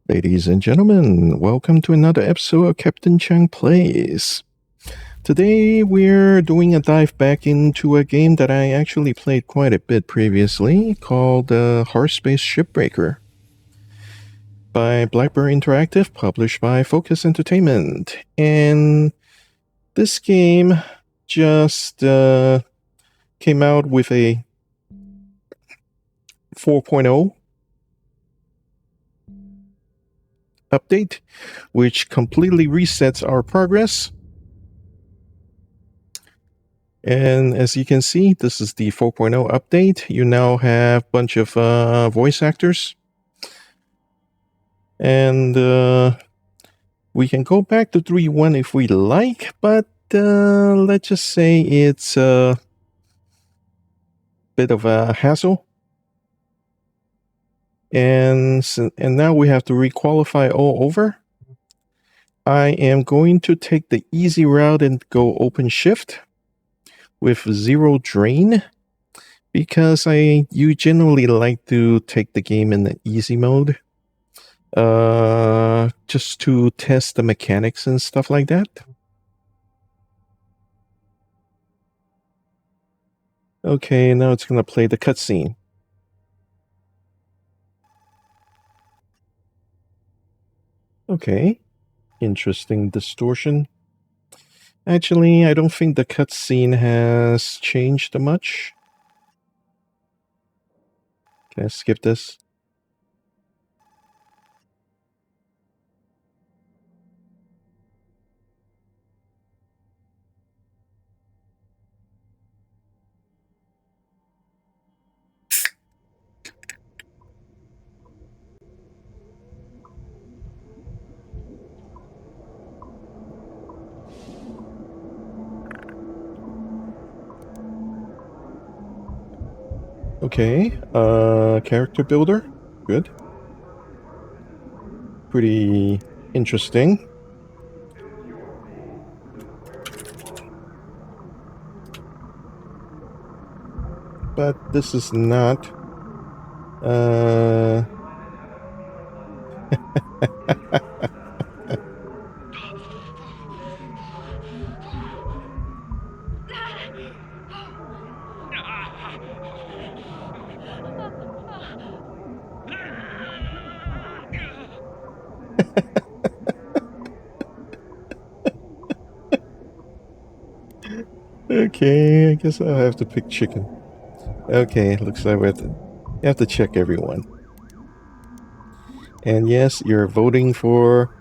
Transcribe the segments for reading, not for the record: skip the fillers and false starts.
Ladies and gentlemen, welcome to another episode of Captain Chang Plays. Today we're doing a dive back into a game that I actually played quite a bit previously called Hardspace Shipbreaker by Blackbird Interactive, published by Focus Entertainment. And this game just came out with a 4.0 update, which completely resets our progress. And as you can see, this is the 4.0 update. You now have a bunch of voice actors. And we can go back to 3.1 if we like, but let's just say it's a bit of a hassle. And now we have to requalify all over. I am going to take the easy route and go open shift with 0 drain, because you generally like to take the game in the easy mode, just to test the mechanics and stuff like that. Okay, now it's going to play the cutscene. Okay, interesting distortion. Actually, I don't think the cutscene has changed much. Can I skip this? Okay, character builder, good. Pretty interesting. But this is not, okay, I guess I'll have to pick chicken. Okay, looks like you have to check everyone. And yes, you're voting for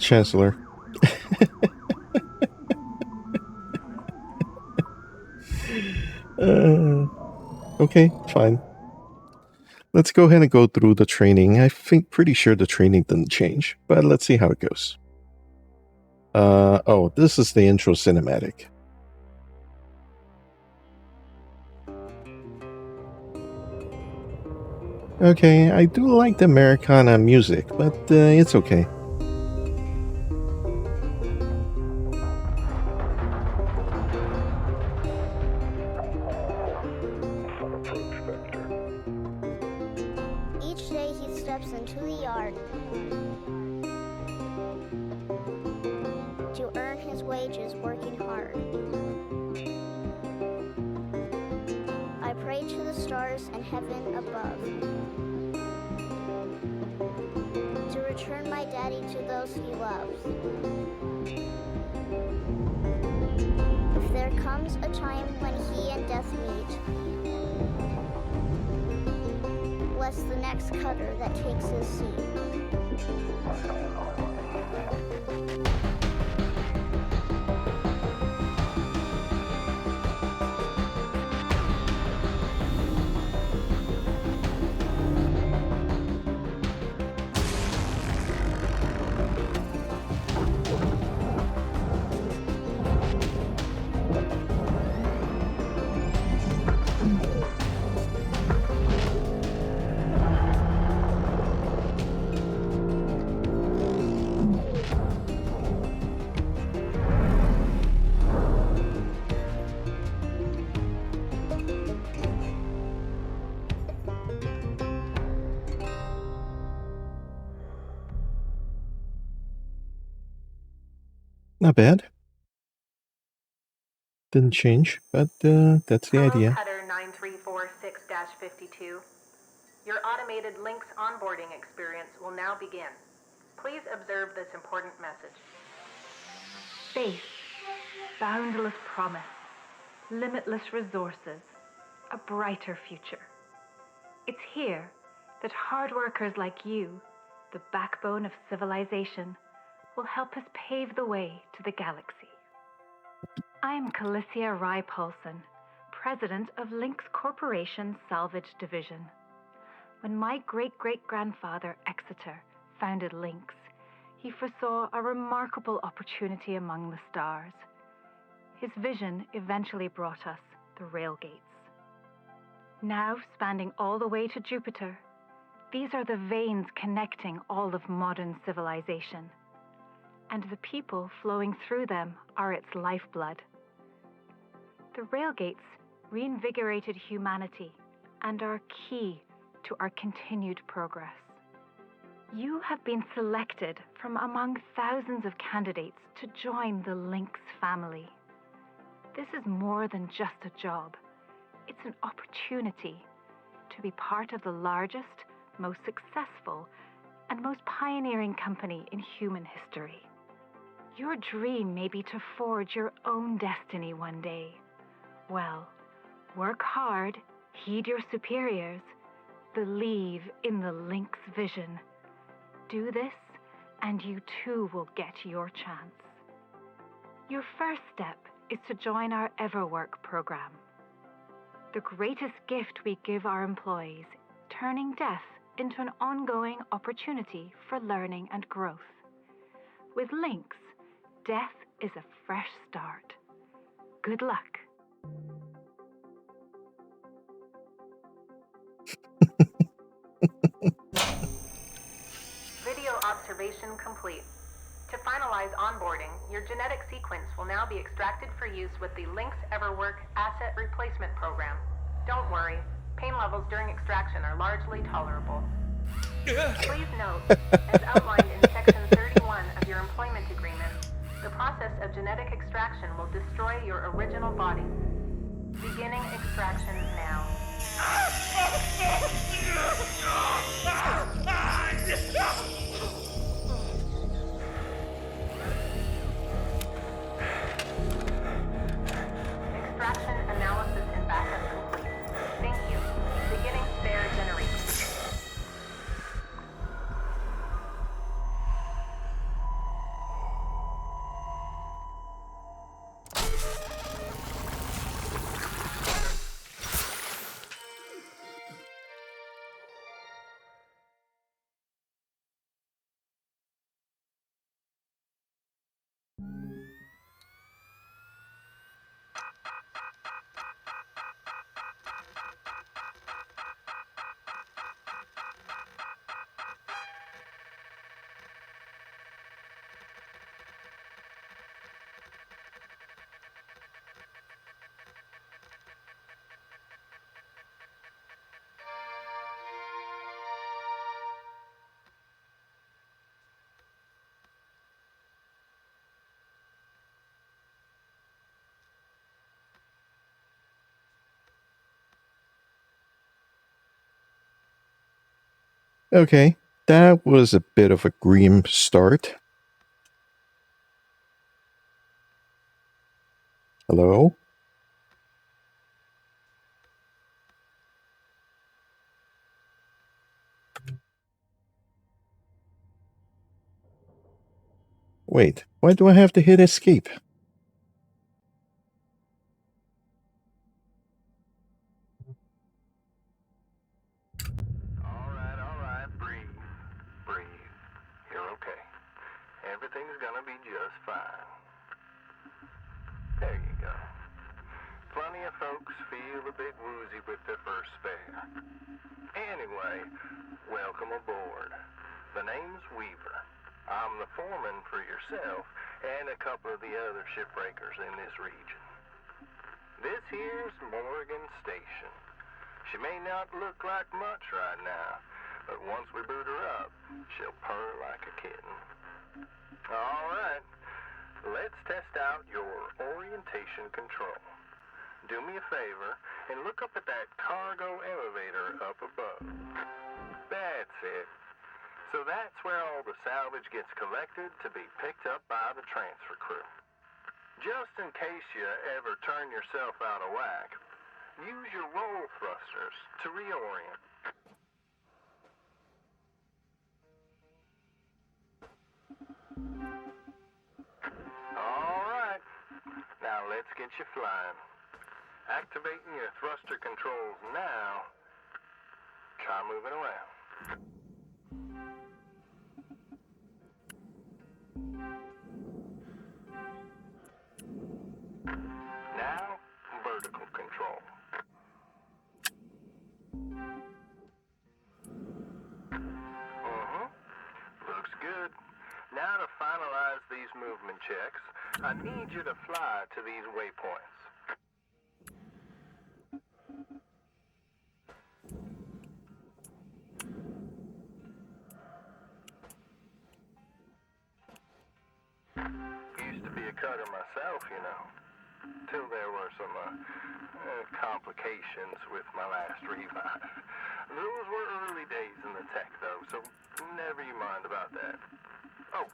Chancellor. Okay, fine. Let's go ahead and go through the training. I think pretty sure the training didn't change, but let's see how it goes. Oh, this is the intro cinematic. Okay, I do like the Americana music, but it's okay. Each day he steps into the yard to earn his wages working hard. I pray to the stars and heaven above to return my daddy to those he loves. If there comes a time when he and death meet, bless the next cutter that takes his seat. Not bad. Didn't change, but that's the Hello, idea. Tether 9346-52. Your automated Lynx onboarding experience will now begin. Please observe this important message. Space, boundless promise, limitless resources, a brighter future. It's here that hard workers like you, the backbone of civilization, will help us pave the way to the galaxy. I'm Calicia Rye Paulson, president of Lynx Corporation Salvage Division. When my great-great-grandfather Exeter founded Lynx, he foresaw a remarkable opportunity among the stars. His vision eventually brought us the railgates. Now spanning all the way to Jupiter, these are the veins connecting all of modern civilization. And the people flowing through them are its lifeblood. The railgates reinvigorated humanity and are key to our continued progress. You have been selected from among thousands of candidates to join the Lynx family. This is more than just a job. It's an opportunity to be part of the largest, most successful, and most pioneering company in human history. Your dream may be to forge your own destiny one day. Well, work hard, heed your superiors, believe in the Lynx vision. Do this, and you too will get your chance. Your first step is to join our EverWork program. The greatest gift we give our employees, turning death into an ongoing opportunity for learning and growth. With Lynx, death is a fresh start. Good luck. Video observation complete. To finalize onboarding, your genetic sequence will now be extracted for use with the Lynx EverWork Asset Replacement Program. Don't worry, pain levels during extraction are largely tolerable. Please note, as outlined in Section 31 of your employment agreement, the process of genetic extraction will destroy your original body. Beginning extraction now. Extraction analysis and backup complete. Thank you. Beginning spare generation. Okay, that was a bit of a grim start. Hello? Wait, why do I have to hit escape? All right, breathe. Breathe. You're okay. Everything's gonna be just fine. There you go. Plenty of folks feel a bit woozy with their first spare. Anyway, welcome aboard. The name's Weaver. I'm the foreman for yourself and a couple of the other shipbreakers in this region. This here's Morgan Station. She may not look like much right now, but once we boot her up, she'll purr like a kitten. All right, let's test out your orientation control. Do me a favor and look up at that cargo elevator up above. That's it. So that's where all the salvage gets collected to be picked up by the transfer crew. Just in case you ever turn yourself out of whack, use your roll thrusters to reorient. All right, now let's get you flying. Activating your thruster controls now. Try moving around. Now, vertical control. Looks good. Now to finalize these movement checks, I need you to fly to these waypoints. Used to be a cutter myself, you know. Till there were some complications with my last revive. Those were early days in the tech, though, so never you mind about that. Oh,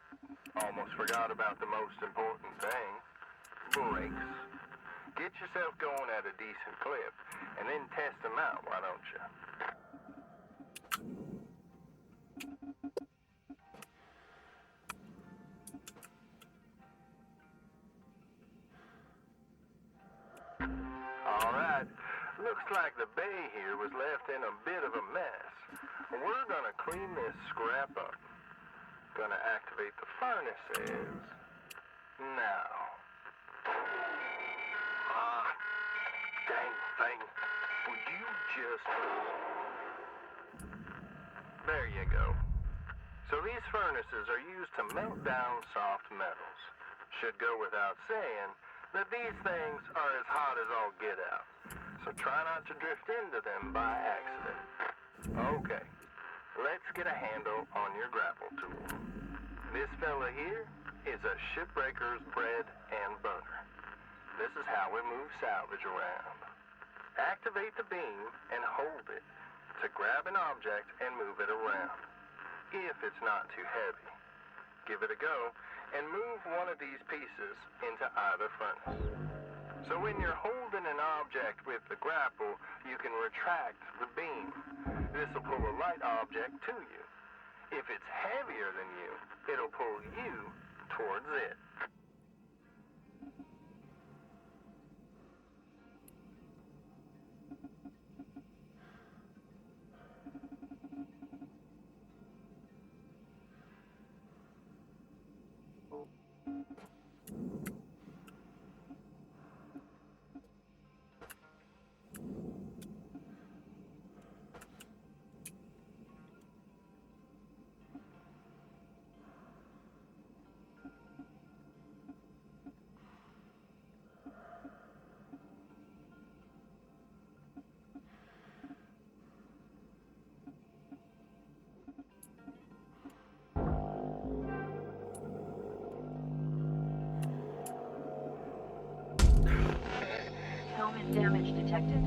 almost forgot about the most important thing. Brakes. Get yourself going at a decent clip, and then test them out, why don't you? All right. Looks like the bay here was left in a bit of a mess. We're gonna clean this scrap up. Gonna activate the furnaces. Now. Dang thing. Would you just... There you go. So these furnaces are used to melt down soft metals. Should go without saying that these things are as hot as all get out. So try not to drift into them by accident. Okay, let's get a handle on your grapple tool. This fella here is a Shipbreaker's bread and butter. This is how we move salvage around. Activate the beam and hold it to grab an object and move it around. If it's not too heavy, give it a go and move one of these pieces into either furnace. So when you're holding an object with the grapple, you can retract the beam. This will pull a light object to you. If it's heavier than you, it'll pull you towards it. Helmet damage detected.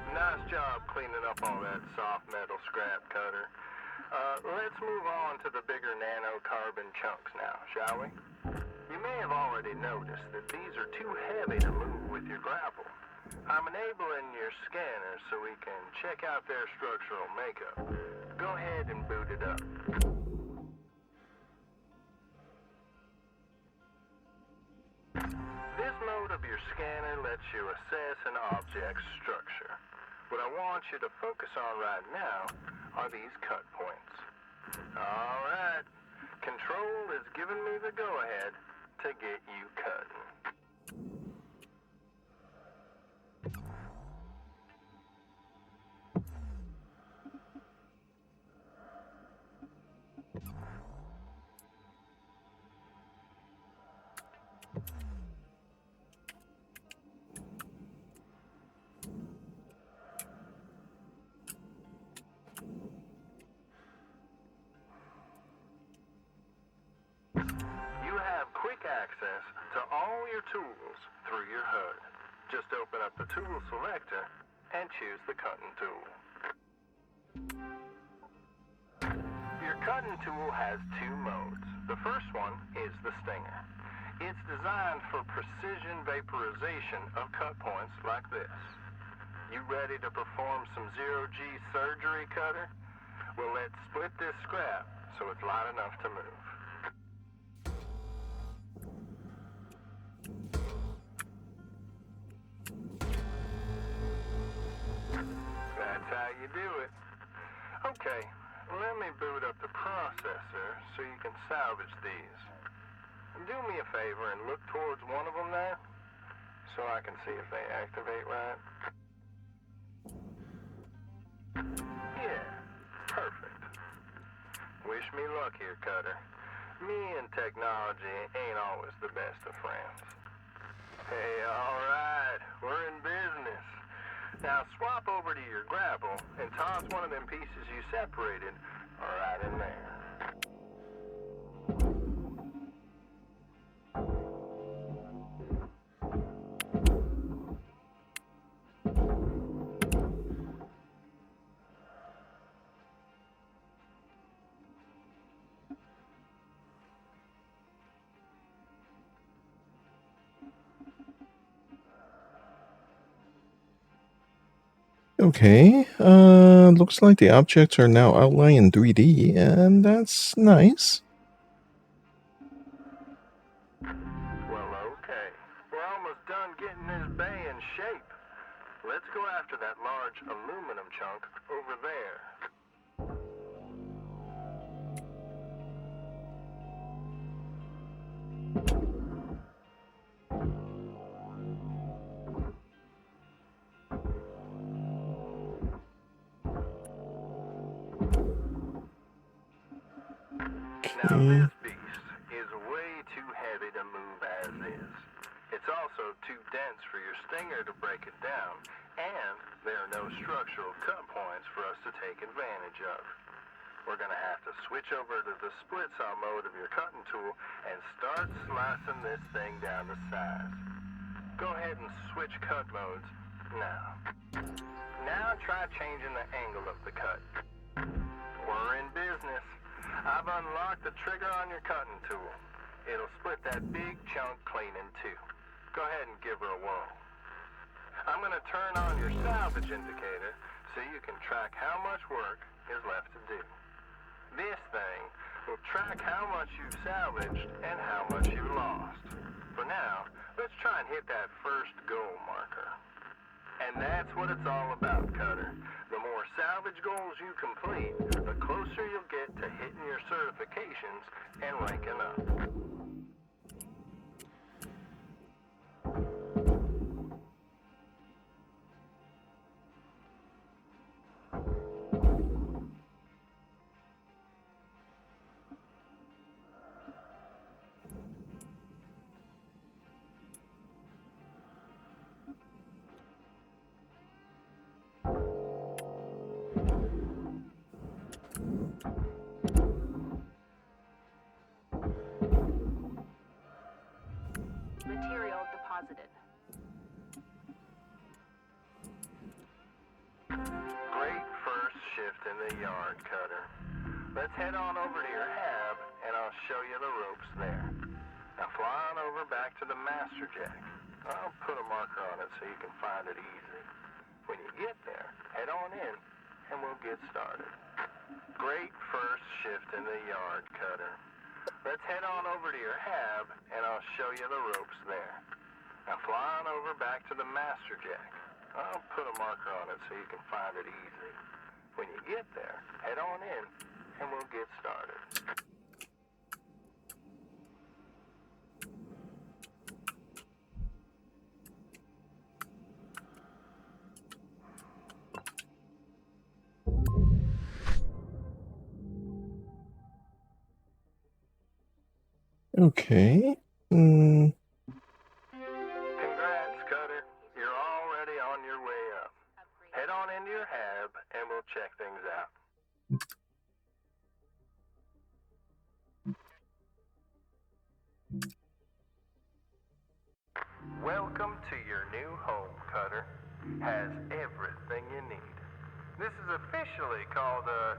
Nice job cleaning up all that soft metal scrap, Cutter. Let's move on to the bigger nanocarbon chunks now, shall we? You may have already noticed that these are too heavy to move with your grapple. I'm enabling your scanner so we can check out their structural makeup. Go ahead and boot it up. This mode of your scanner lets you assess an object's structure. What I want you to focus on right now are these cut points. All right. Control is giving me the go-ahead to get you cutting. You have quick access to all your tools through your HUD. Just open up the tool selector and choose the cutting tool. Your cutting tool has two modes. The first one is the stinger. It's designed for precision vaporization of cut points like this. You ready to perform some zero-G surgery, Cutter? Well, let's split this scrap so it's light enough to move. That's how you do it. Okay, let me boot up the processor so you can salvage these. Do me a favor and look towards one of them there so I can see if they activate right. Yeah, perfect. Wish me luck here, Cutter. Me and technology ain't always the best of friends. Hey, all right, we're in business. Now swap over to your grapple and toss one of them pieces you separated right in there. Okay, looks like the objects are now outlined in 3D, and that's nice. Well, okay. We're almost done getting this bay in shape. Let's go after that large aluminum chunk over there. Now Okay. this beast is way too heavy to move as is. It's also too dense for your stinger to break it down, and there are no structural cut points for us to take advantage of. We're going to have to switch over to the split saw mode of your cutting tool and start slicing this thing down to size. Go ahead and switch cut modes now. Now try changing the angle of the cut. We're in business. I've unlocked the trigger on your cutting tool. It'll split that big chunk clean in two. Go ahead and give her a whirl. I'm going to turn on your salvage indicator so you can track how much work is left to do. This thing will track how much you've salvaged and how much you've lost. For now, let's try and hit that first goal marker. And that's what it's all about, Cutter. The more salvage goals you complete, the closer you'll get to hitting your certifications and ranking up. Material deposited. Great first shift in the yard, Cutter. Let's head on over to your hab, and I'll show you the ropes there. Now fly on over back to the master jack. I'll put a marker on it so you can find it easy. When you get there, head on in, and we'll get started. Great first shift in the yard, Cutter. Let's head on over to your hab, and I'll show you the ropes there. Now fly on over back to the master jack. I'll put a marker on it so you can find it easy. When you get there, head on in, and we'll get started. Okay. Congrats, Cutter. You're already on your way up. Head on into your hab, and we'll check things out. Welcome to your new home, Cutter. Has everything you need. This is officially called a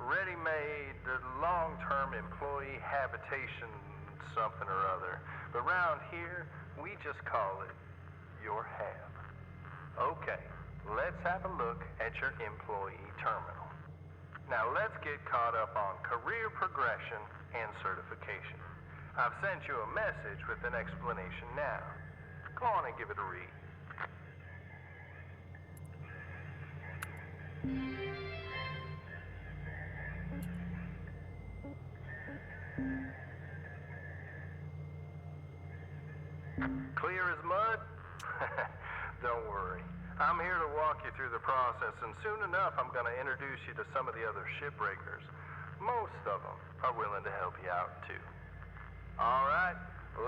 ready-made long-term employee habitation something or other. But around here, we just call it your hab. Okay, let's have a look at your employee terminal. Now let's get caught up on career progression and certification. I've sent you a message with an explanation now. Go on and give it a read. Clear as mud? Don't worry. I'm here to walk you through the process, and soon enough I'm going to introduce you to some of the other shipbreakers. Most of them are willing to help you out, too. All right,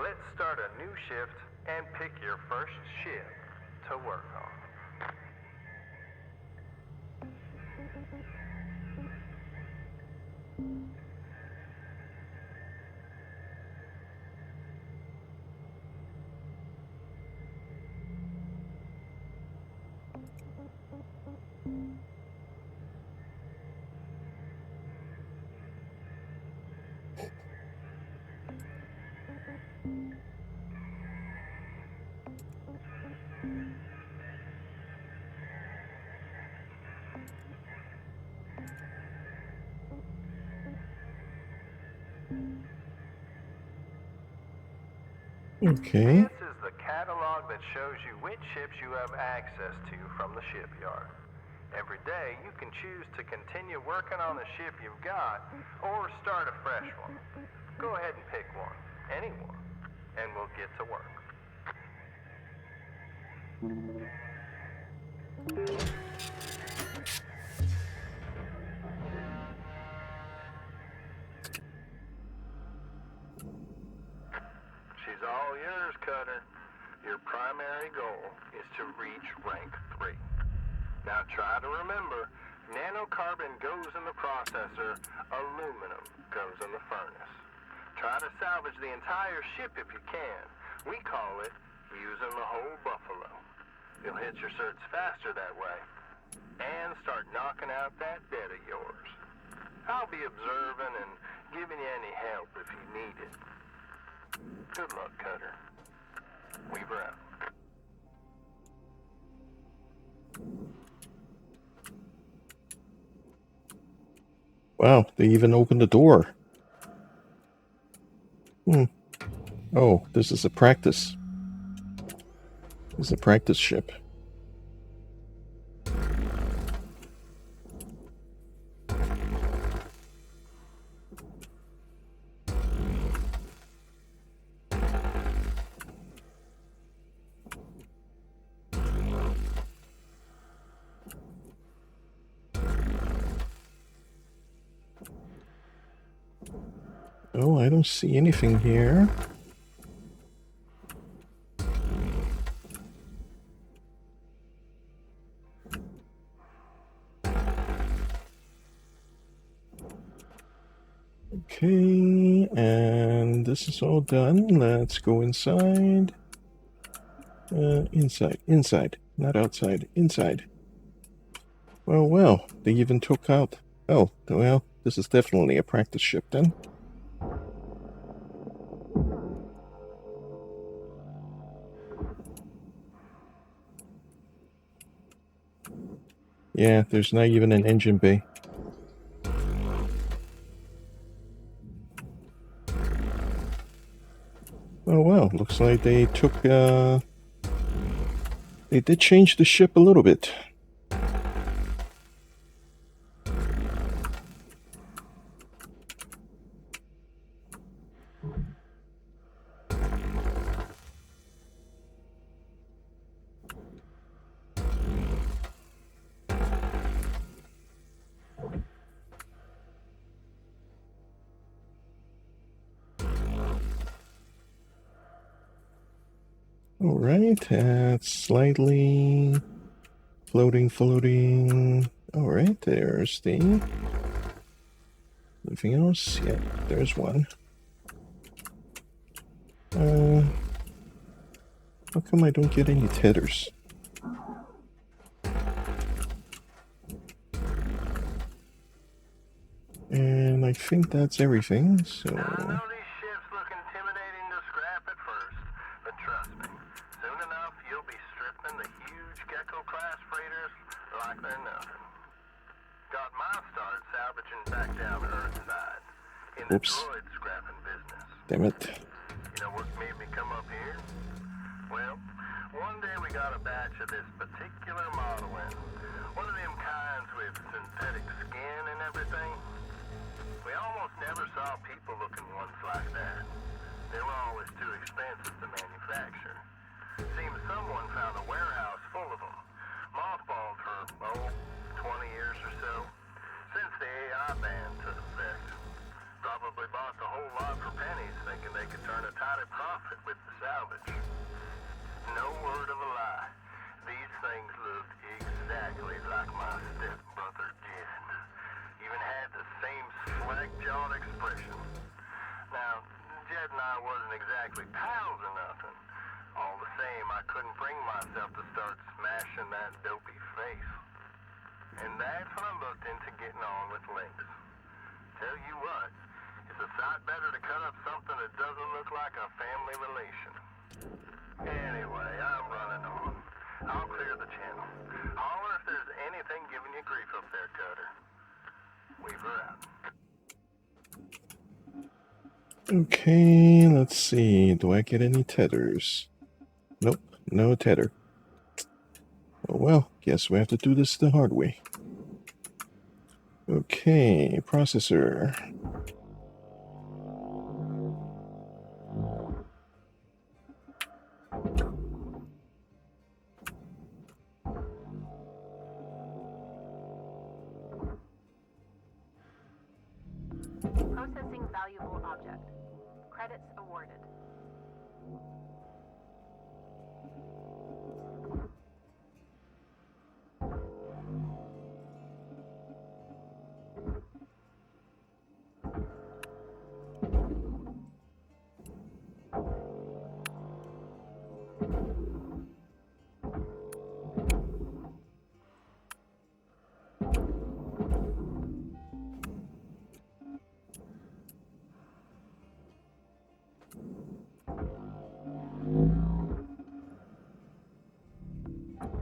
let's start a new shift and pick your first ship to work on. Okay. This is the catalog that shows you which ships you have access to from the shipyard. Every day, you can choose to continue working on the ship you've got or start a fresh one. Go ahead and pick one, any one, and we'll get to work. She's all yours, Cutter. Your primary goal is to reach rank 3. Now try to remember, nanocarbon goes in the processor, aluminum goes in the furnace. Try to salvage the entire ship if you can. We call it using the whole buffalo. You'll hit your certs faster that way. And start knocking out that debt of yours. I'll be observing and giving you any help if you need it. Good luck, Cutter. Weaver out. Wow, they even opened the door. Oh, this is a practice. This is a practice ship. Oh, I don't see anything here. Okay, and this is all done. Let's go inside. Inside, not outside, inside. Well, they even took out... Oh, well, this is definitely a practice ship then. Yeah, there's not even an engine bay. Oh well, looks like they took They did change the ship a little bit. All right, that's slightly floating. All right, there's the... Anything else? Yeah, there's one. How come I don't get any tethers? And I think that's everything, so... Now, I know these ships look intimidating to scrap at first, but trust me, soon enough you'll be stripping the huge Gecko-class freighters like they're nothing. Got my start salvaging back down Earthside in the droid scrapping business. Damn it. You know what made me come up here? Well, one day we got a batch of this particular model in. One of them kinds with synthetic skin and everything. We almost never saw people looking ones like that. They were always too expensive to manufacture. Seems someone found a warehouse full of them. Mothballed for, 20 years or so. Since the AI ban took effect. Probably bought the whole lot for pennies, thinking they could turn a tidy profit with the salvage. No word of a lie. These things looked exactly like my stepbrother did. Even had the same slack-jawed expression. Now, Jed and I wasn't exactly pals or nothing. All the same, I couldn't bring myself to start smashing that dopey face. And that's when I looked into getting on with Lynx. Tell you what, it's a sight better to cut up something that doesn't look like a family relation. Anyway, I'm running on. I'll clear the channel. Holler if there's anything giving you grief up there, Cutter. Weaver out. Okay, let's see. Do I get any tethers? Nope, no tether. Oh well, guess we have to do this the hard way. Okay, processor. Processing valuable object. Credits awarded.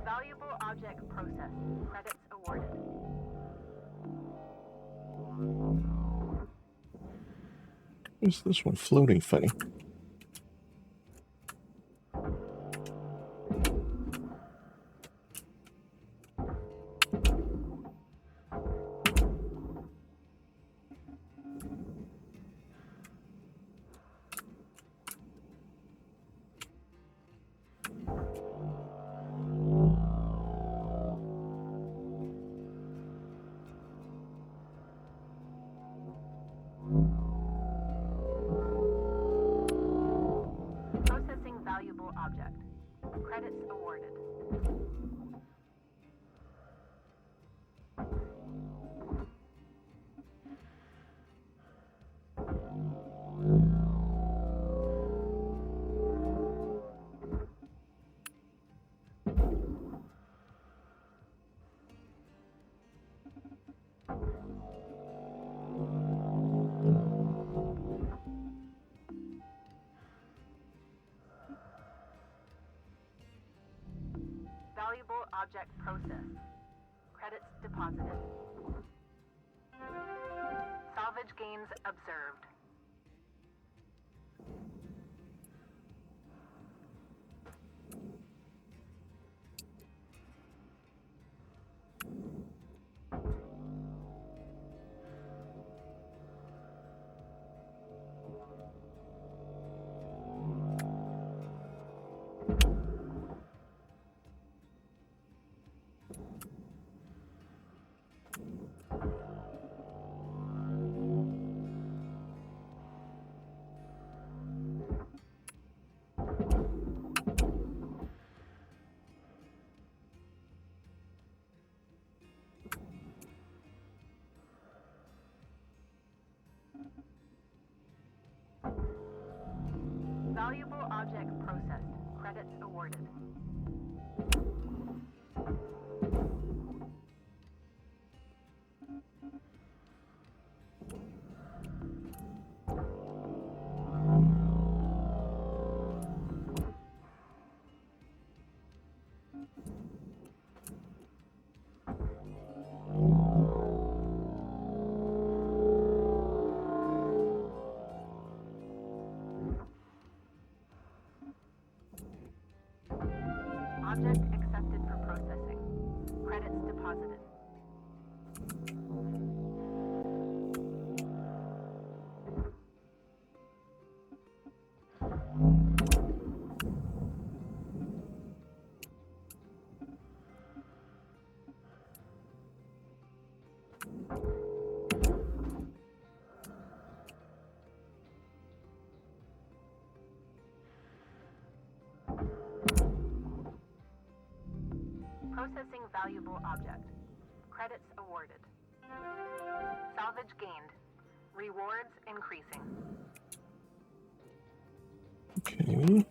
Valuable object processed. Credits awarded. Where's this one floating funny? Processing valuable object. Credits awarded. Valuable object processed. Credits deposited. Salvage gains observed. Credits awarded. Object accepted for processing. Credits deposited. Processing valuable object. Credits awarded. Salvage gained. Rewards increasing. Okay.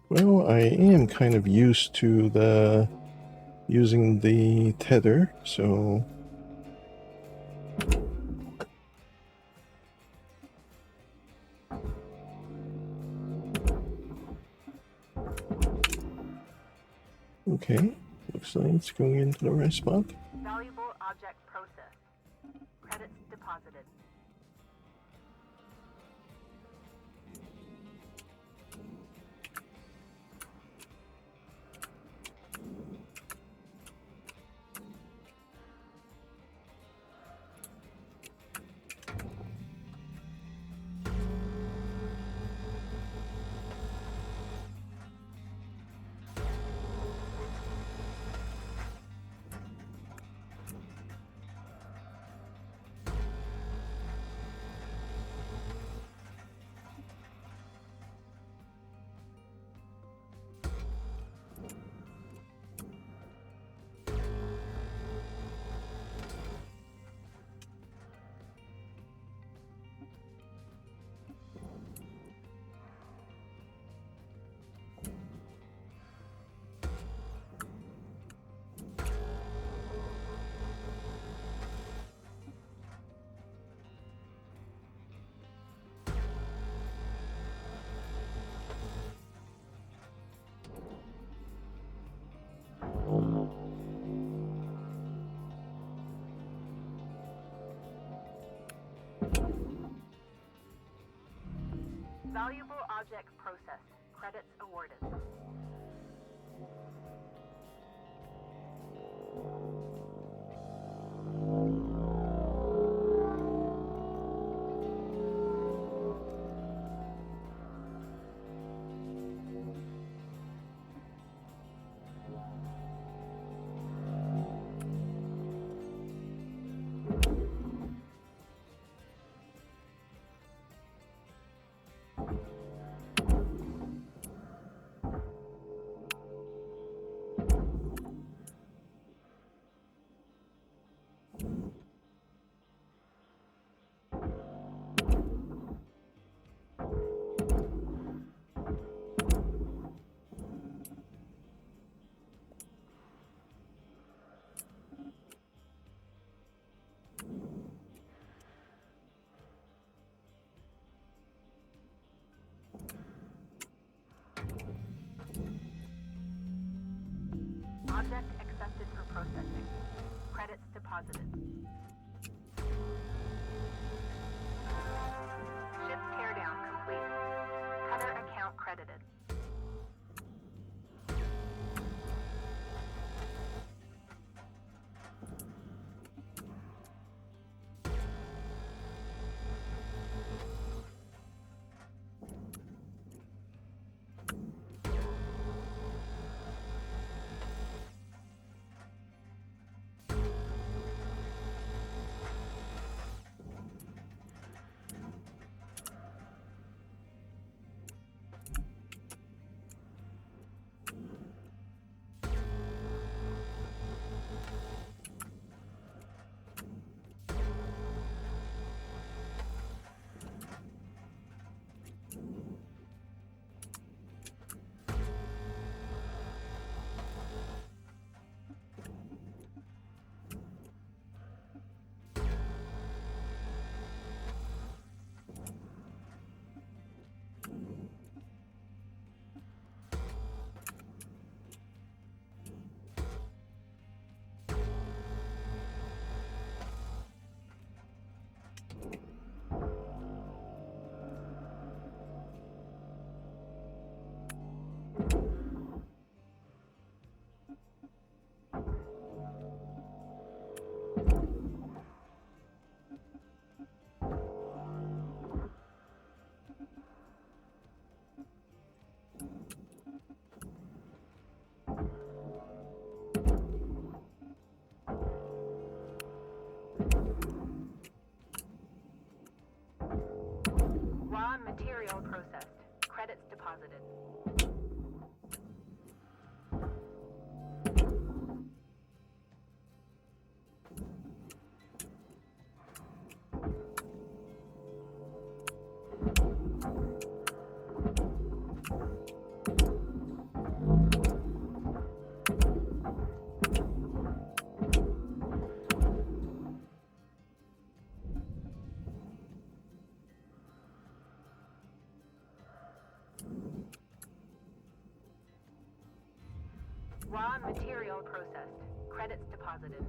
Well, I am kind of used to the using the tether, so okay. Looks like it's going into the right spot. Valuable object processed. Credits deposited. Valuable object processed. Credits awarded. Object accepted for processing. Credits deposited. Ship teardown complete. Tether account credited. Material processed. Credits deposited.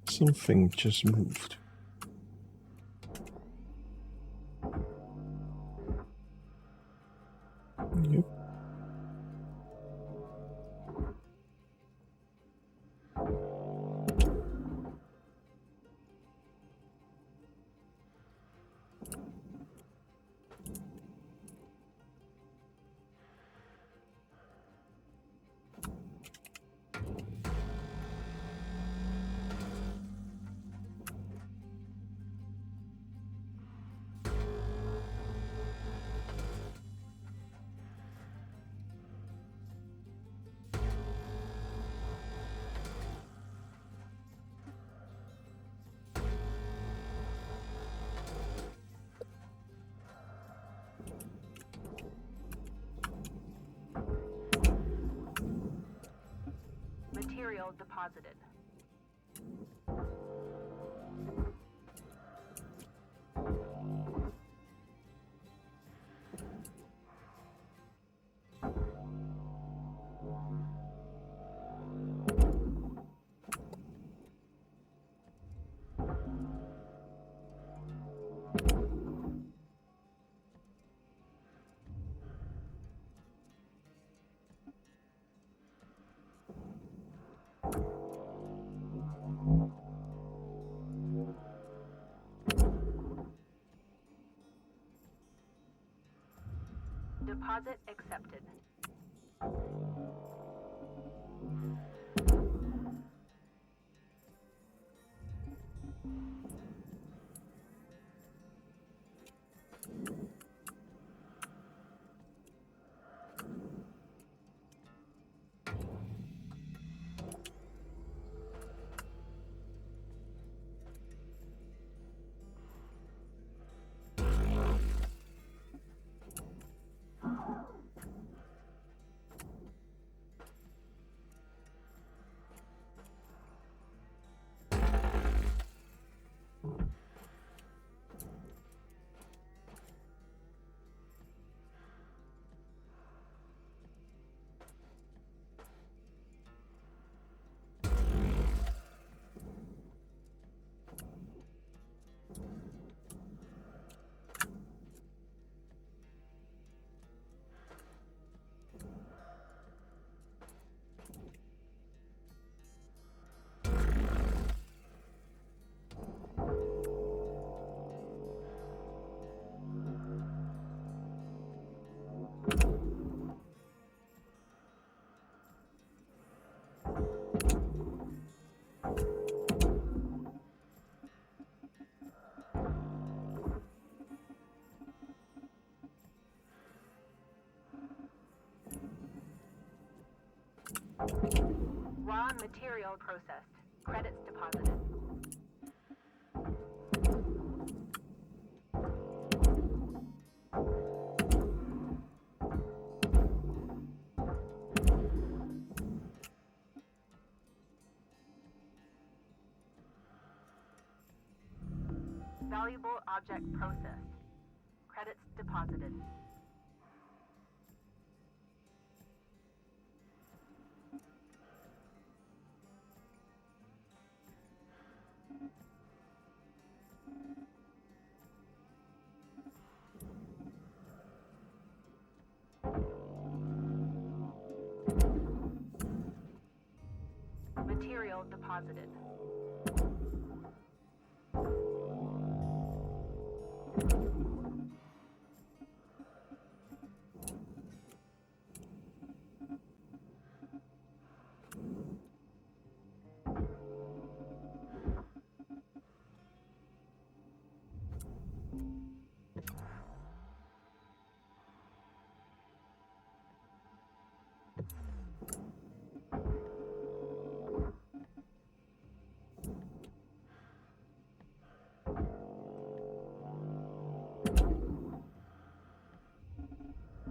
Something just moved. Yep. Material deposited. Deposit accepted. Raw material processed. Credits deposited. Valuable object processed. Credits deposited. Material deposited.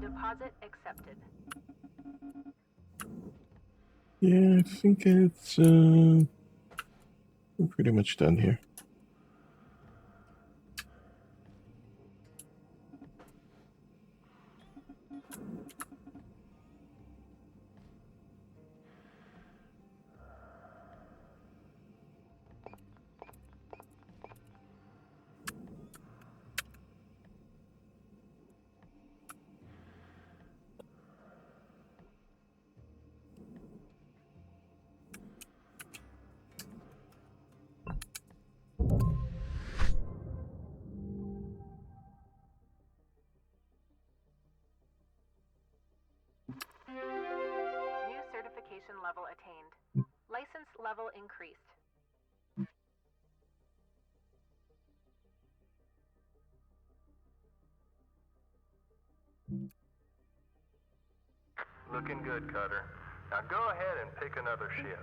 Deposit accepted. Yeah, I think it's we're pretty much done here. New certification level attained. License level increased. Looking good, Cutter. Now go ahead and pick another ship.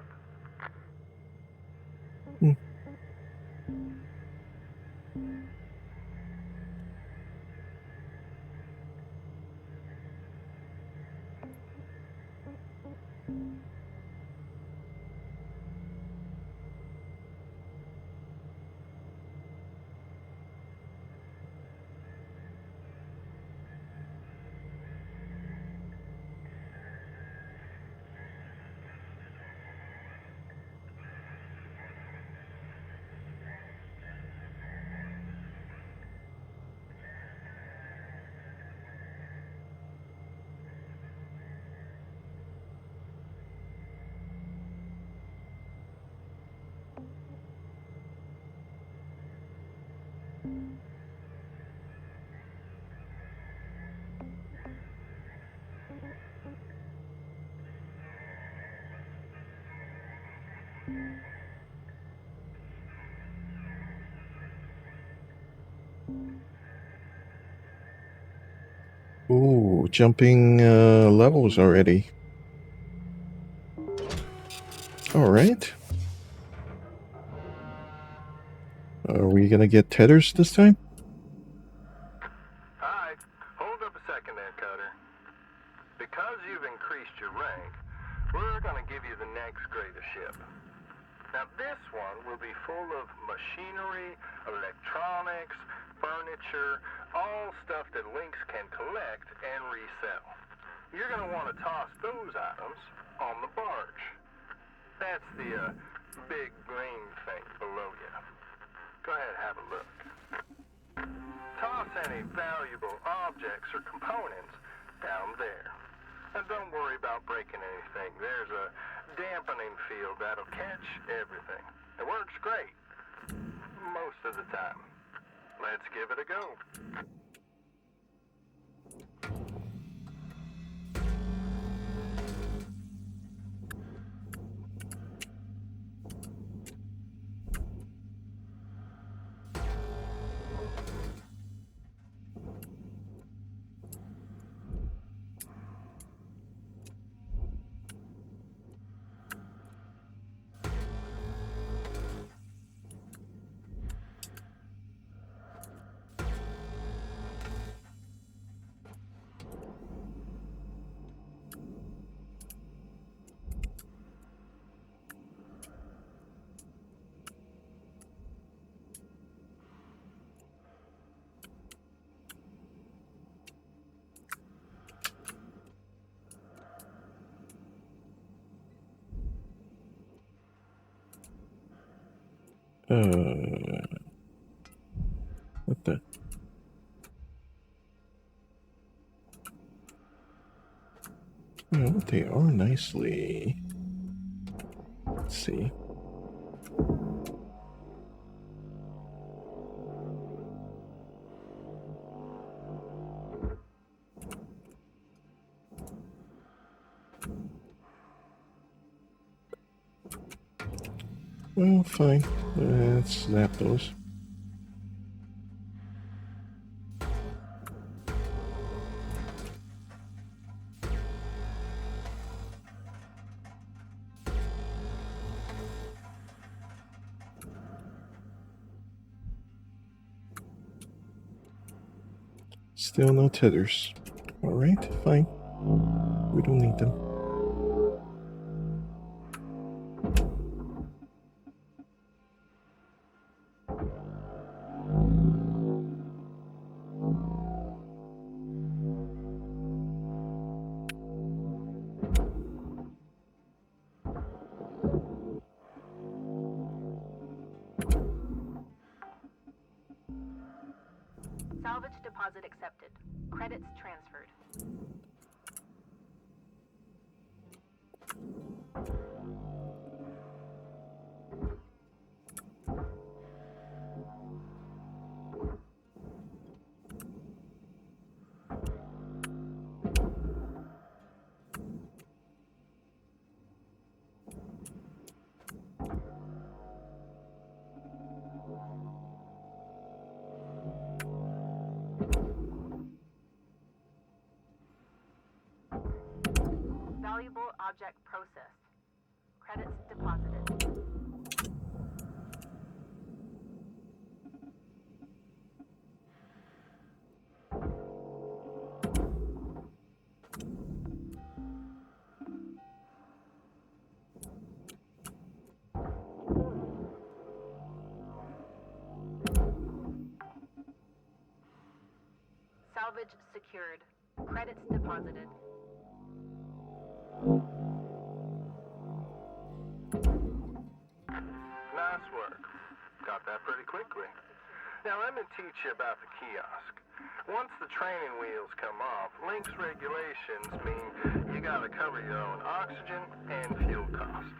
Ooh, jumping levels already. All right. Are we gonna get tethers this time? Alright, hold up a second there, Cutter. Because you've increased your rank, we're gonna give you the next greatest ship. Now this one will be full of machinery, electronics, furniture, all stuff that Lynx can collect and resell. You're gonna want to toss those items on the barge. That's the big green thing below you. Go ahead and have a look. Toss any valuable objects or components down there. And don't worry about breaking anything. There's a dampening field that'll catch everything. It works great. Most of the time. Let's give it a go. What the? Oh, they are nicely. Let's see. Well, fine. Let's snap those. Still no tethers. Alright, fine. We don't need them. Salvage deposit accepted. Credits transferred. Valuable object processed. Credits deposited. Salvage secured. Credits deposited. Nice work. Got that pretty quickly. Now let me teach you about the kiosk. Once the training wheels come off, Link's regulations mean you gotta cover your own oxygen and fuel costs.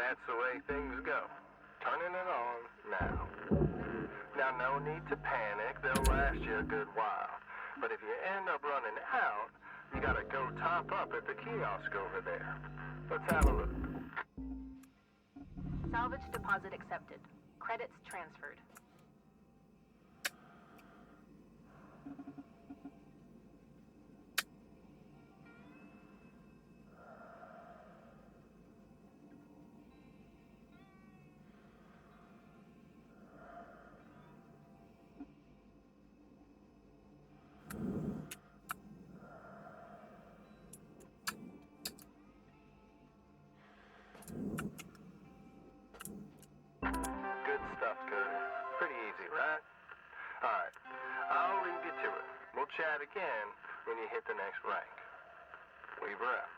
That's the way things go. Turning it on now. Now no need to panic, they'll last you a good while. But if you end up running out, you gotta go top up at the kiosk over there. Let's have a look. Salvage deposit accepted. Credits transferred. Good stuff, Cody. Pretty easy, right? Alright, I'll leave you to it. We'll chat again when you hit the next rank. Weaver out.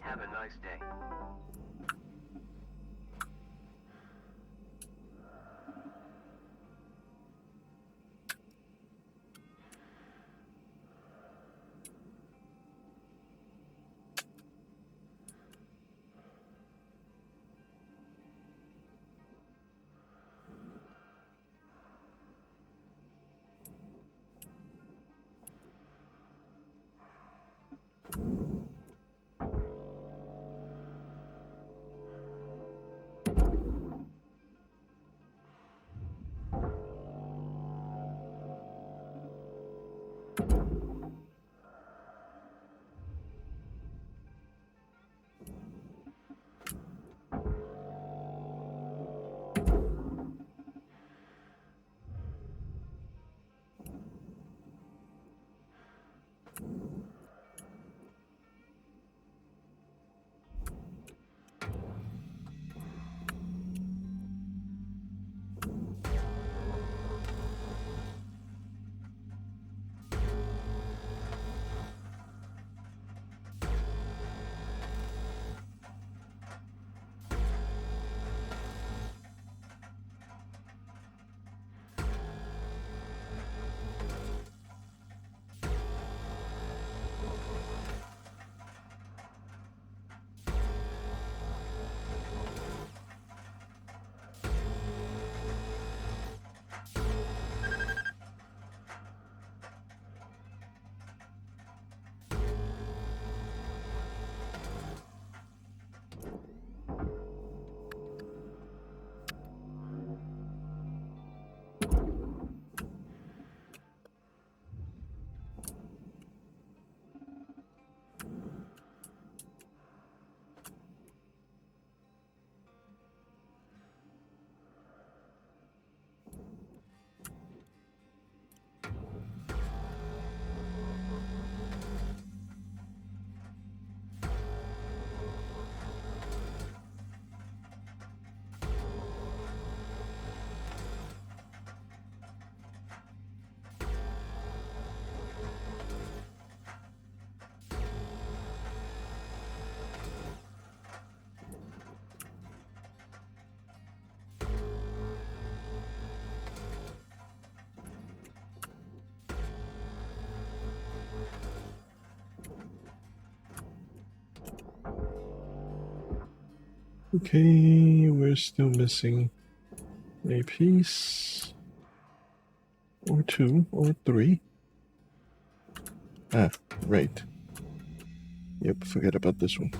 Have a nice day. Okay, we're still missing a piece. Or two, or three. Ah, right. Yep, forget about this one.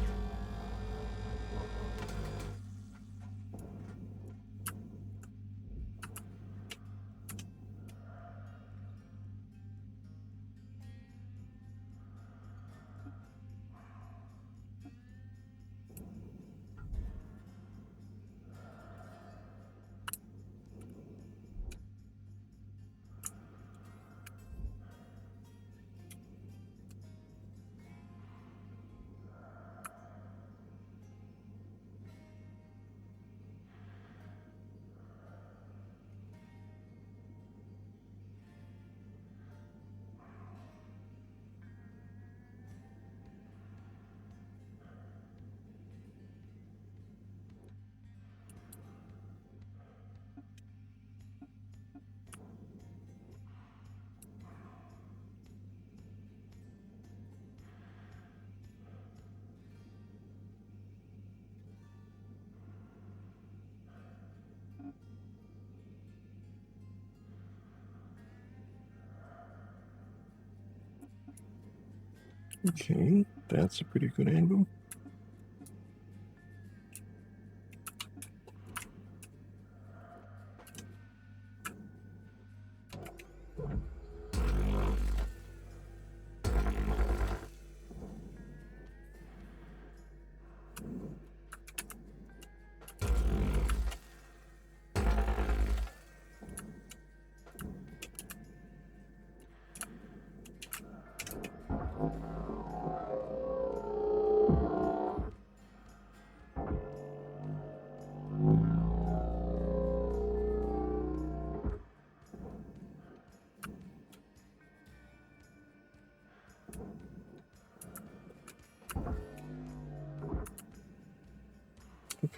Okay, that's a pretty good angle.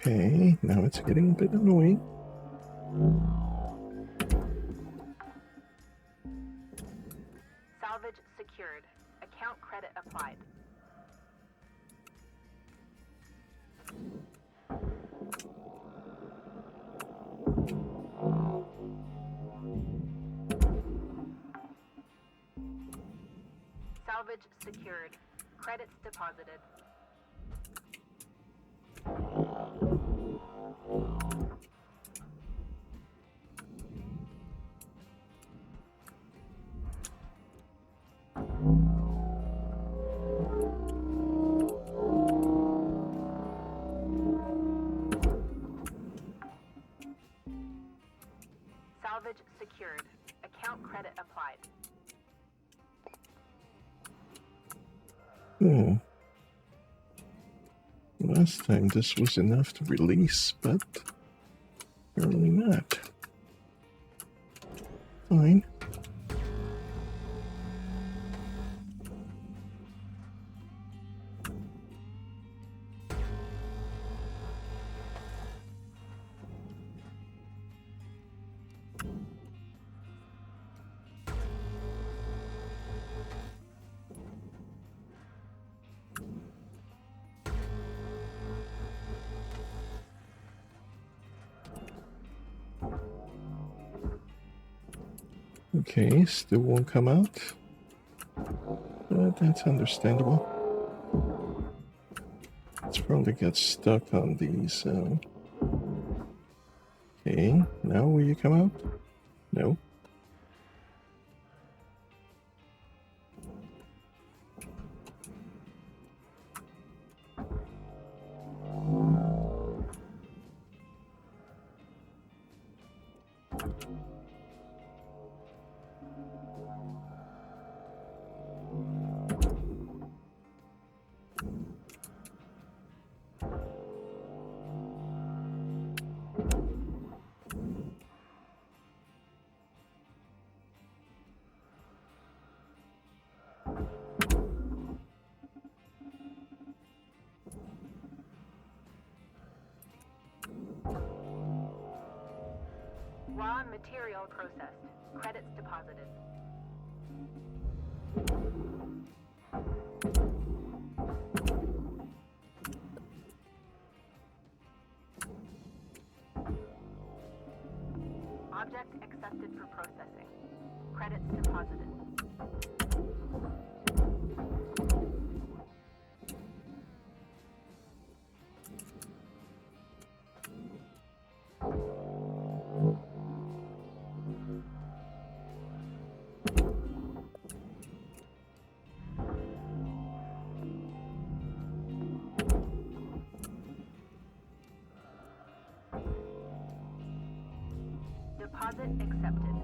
Okay, now it's getting a bit annoying. Salvage secured. Account credit applied. Salvage secured. Credits deposited. Salvage secured. Account credit applied. Hmm. Last time this was enough to release, but apparently not. Fine. Okay, still won't come out. But that's understandable. It's probably got stuck on these. Okay, now will you come out? No. Raw material processed. Credits deposited. Object accepted for processing. Credits deposited. Deposit accepted.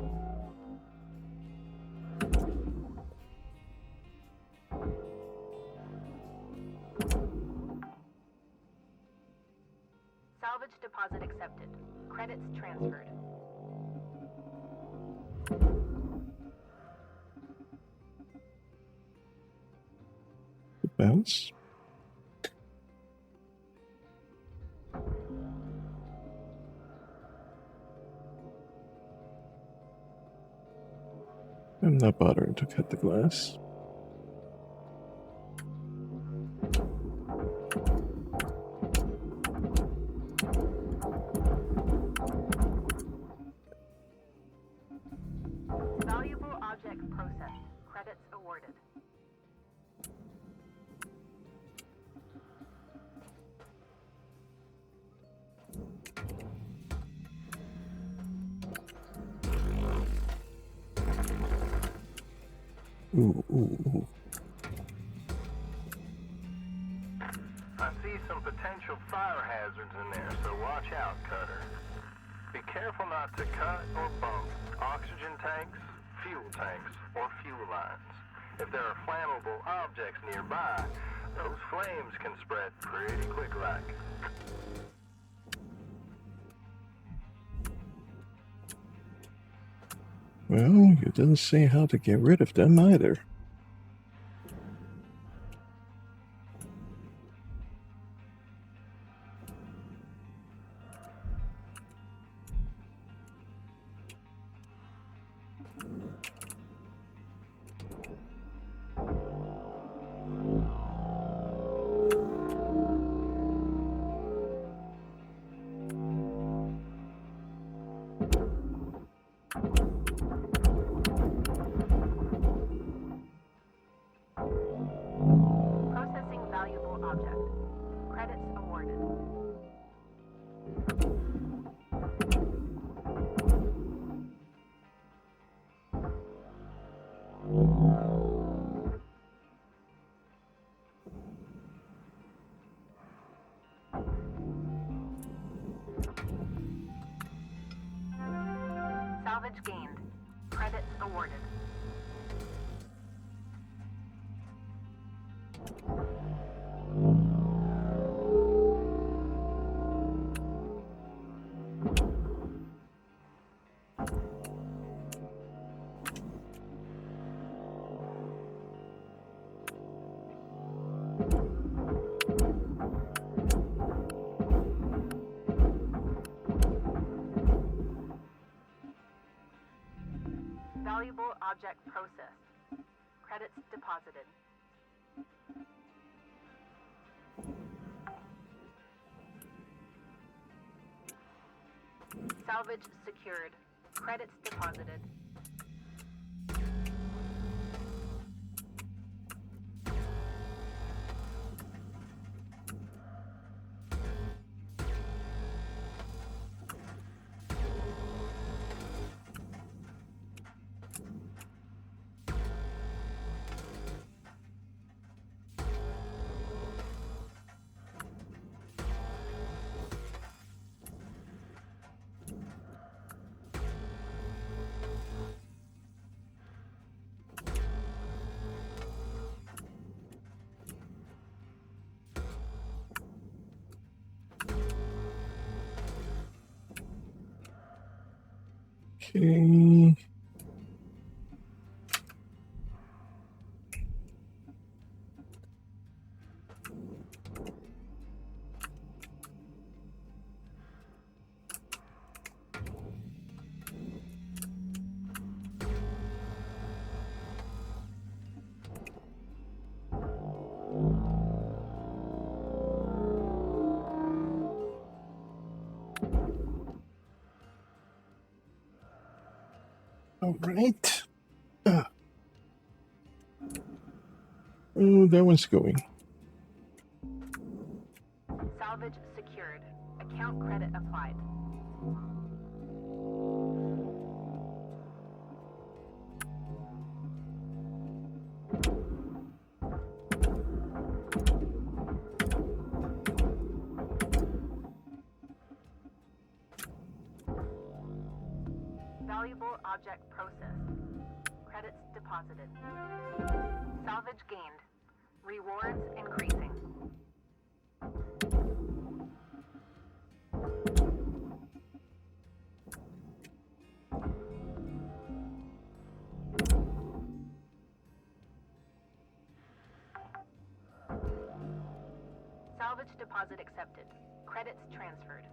Salvage deposit accepted. Credits transferred. Bounce. I'm not bothering to cut the glass. Valuable object processed. Credits awarded. Ooh. I see some potential fire hazards in there, so watch out, Cutter. Be careful not to cut or bump oxygen tanks, fuel tanks, or fuel lines. If there are flammable objects nearby, those flames can spread pretty quick like. Well, you didn't say how to get rid of them either. Processing valuable object. Credits awarded. Salvage gained. Credits awarded. Valuable object processed. Credits deposited. Salvage secured. Credits deposited. Okay. All right. Oh, that one's going. Salvage secured. Account credit applied. Valuable object processed. Credits deposited. Salvage gained. Rewards increasing. Salvage deposit accepted. Credits transferred.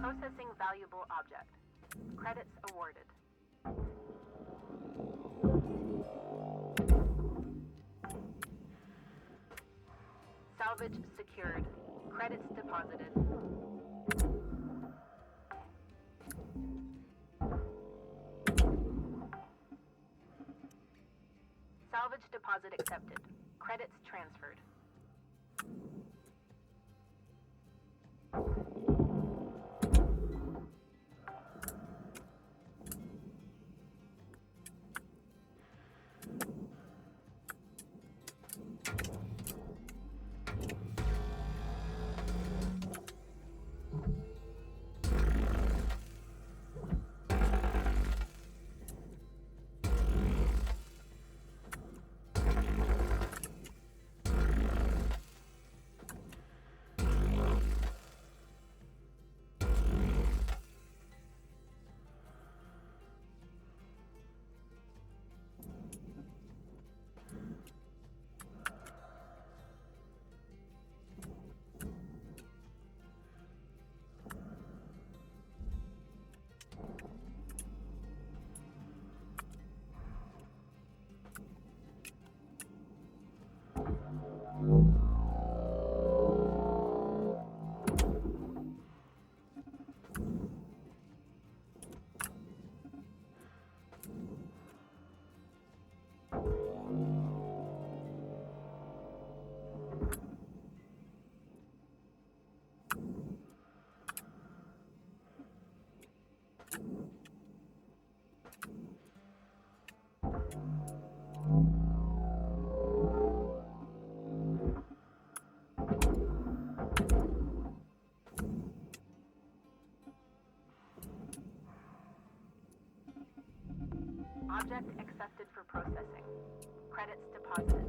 Processing valuable object. Credits awarded. Salvage secured. Credits deposited. Salvage deposit accepted. Credits transferred. Object accepted for processing. Credits deposited.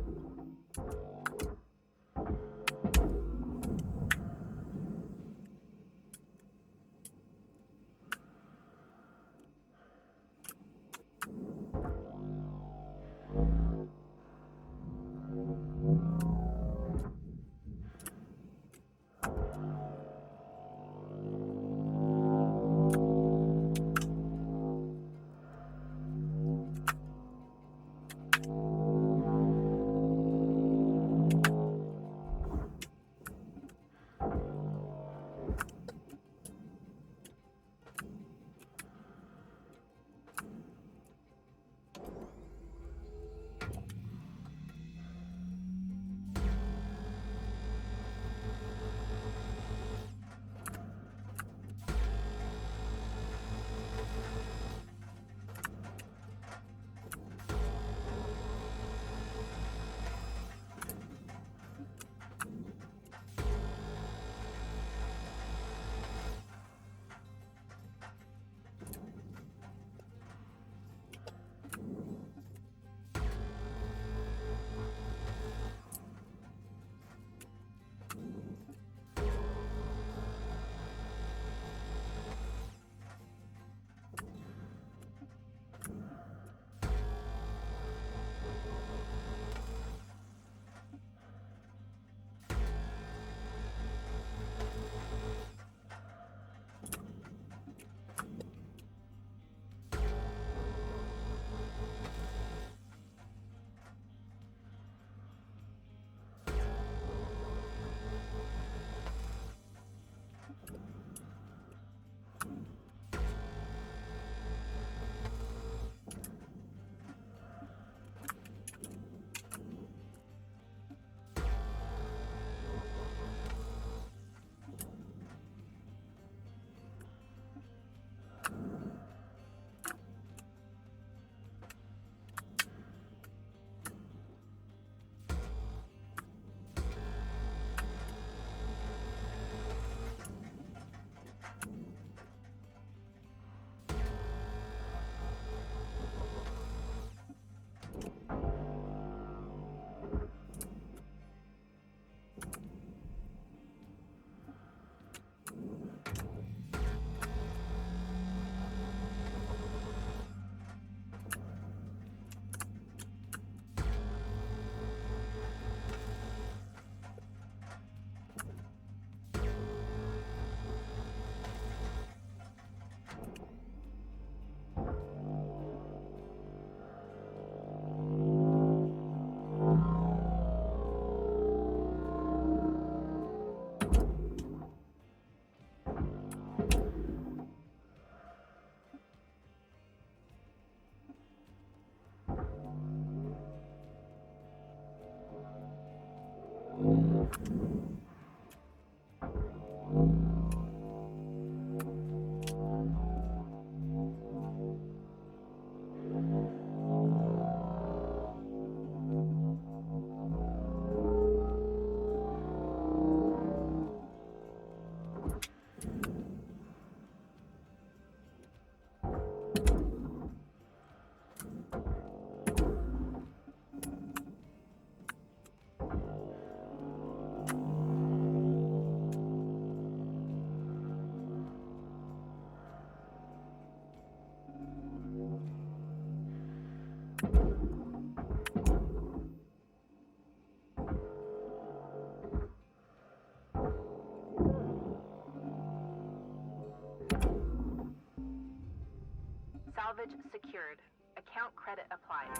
Salvage secured. Account credit applied.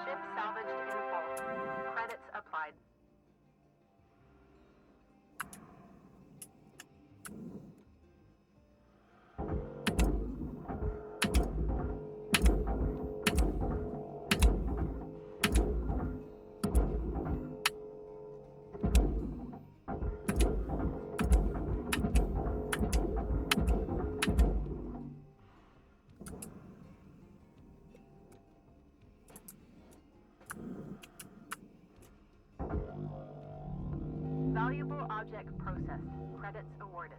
Ship salvaged in full. Credits applied. Valuable object processed. Credits awarded.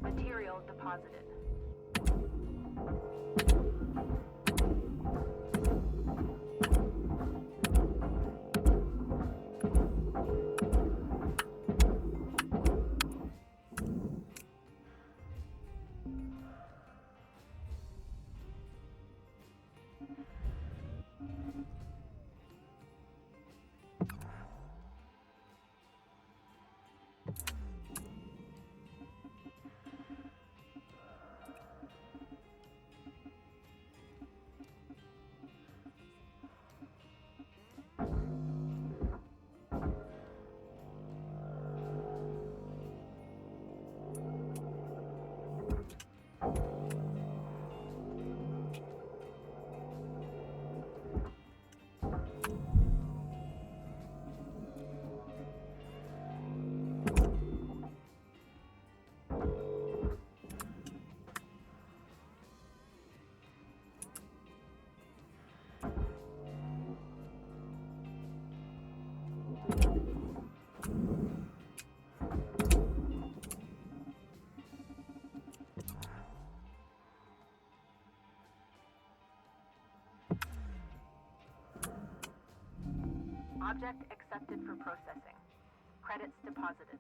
Material deposited. Object accepted for processing. Credits deposited.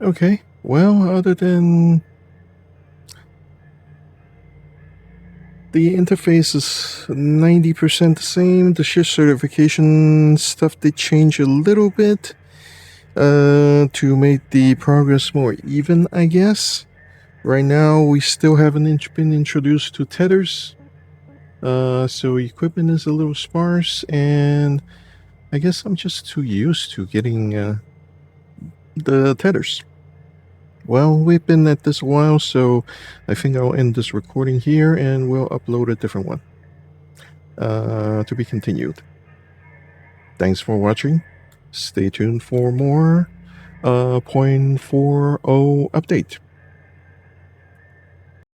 Okay, well, other than the interface is 90% the same, the shift certification stuff did change a little bit to make the progress more even, I guess. Right now, we still haven't been introduced to tethers, so equipment is a little sparse, and I guess I'm just too used to getting the tethers. Well, we've been at this a while, so I think I'll end this recording here and we'll upload a different one. To be continued. Thanks for watching. Stay tuned for more .40 update.